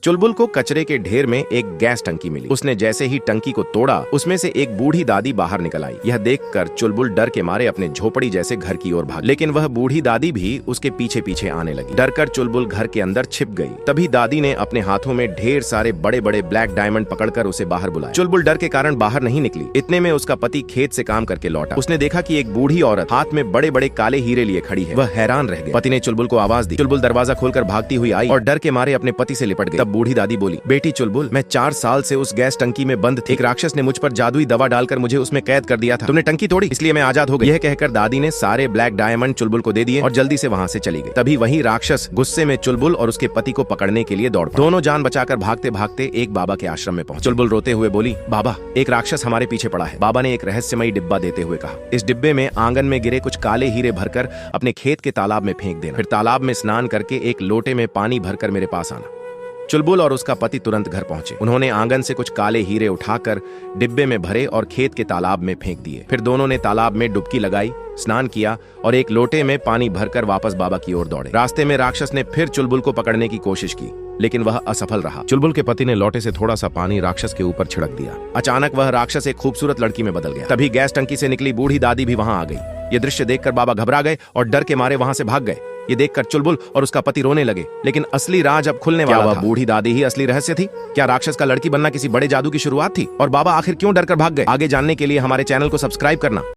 चुलबुल को कचरे के ढेर में एक गैस टंकी मिली। उसने जैसे ही टंकी को तोड़ा, उसमें से एक बूढ़ी दादी बाहर निकल आई। यह देखकर चुलबुल डर के मारे अपने झोपड़ी जैसे घर की ओर भागी, लेकिन वह बूढ़ी दादी भी उसके पीछे पीछे आने लगी। डरकर चुलबुल घर के अंदर छिप गई। तभी दादी ने अपने हाथों में ढेर सारे बड़े बड़े ब्लैक डायमंड पकड़कर उसे बाहर बुलाया। चुलबुल डर के कारण बाहर नहीं निकली। इतने में उसका पति खेत से काम करके लौटा। उसने देखा कि एक बूढ़ी औरत हाथ में बड़े बड़े काले हीरे लिए खड़ी है। वह हैरान रह गया। पति ने चुलबुल को आवाज दी। चुलबुल दरवाजा खोलकर भागती हुई आई और डर के मारे अपने पति से लिपट गई। तब बूढ़ी दादी बोली, बेटी चुलबुल, मैं 4 साल से उस गैस टंकी में बंद थी। एक राक्षस ने मुझ पर जादुई दवा डालकर मुझे उसमें कैद कर दिया था। तुमने टंकी तोड़ी, इसलिए मैं आजाद हो गई। यह कहकर दादी ने सारे ब्लैक डायमंड चुलबुल को दे दिए और जल्दी से वहां से चली गई। तभी वही राक्षस गुस्से में चुलबुल और उसके पति को पकड़ने के लिए दौड़ पड़ा। दोनों जान बचाकर भागते भागते एक बाबा के आश्रम में पहुंचे। चुलबुल रोते हुए बोली, बाबा, एक राक्षस हमारे पीछे पड़ा है। बाबा ने एक रहस्यमयी डिब्बा देते हुए कहा, इस डिब्बे में आंगन में गिरे कुछ काले हीरे भरकर अपने खेत के तालाब में फेंक देना। फिर तालाब में स्नान करके एक लोटे में पानी भरकर मेरे पास आना। चुलबुल और उसका पति तुरंत घर पहुंचे। उन्होंने आंगन से कुछ काले हीरे उठाकर डिब्बे में भरे और खेत के तालाब में फेंक दिए। फिर दोनों ने तालाब में डुबकी लगाई, स्नान किया और एक लोटे में पानी भरकर वापस बाबा की ओर दौड़े। रास्ते में राक्षस ने फिर चुलबुल को पकड़ने की कोशिश की, लेकिन वह असफल रहा। चुलबुल के पति ने लोटे से थोड़ा सा पानी राक्षस के ऊपर छिड़क दिया। अचानक वह राक्षस एक खूबसूरत लड़की में बदल गया। तभी गैस टंकी से निकली बूढ़ी दादी भी वहां आ गई। ये दृश्य देखकर बाबा घबरा गए और डर के मारे वहां से भाग गए। ये देखकर चुलबुल और उसका पति रोने लगे, लेकिन असली राज अब खुलने वाला था। क्या वह बूढ़ी दादी ही असली रहस्य थी? क्या राक्षस का लड़की बनना किसी बड़े जादू की शुरुआत थी? और बाबा आखिर क्यों डरकर भाग गए? आगे जानने के लिए हमारे चैनल को सब्सक्राइब करना।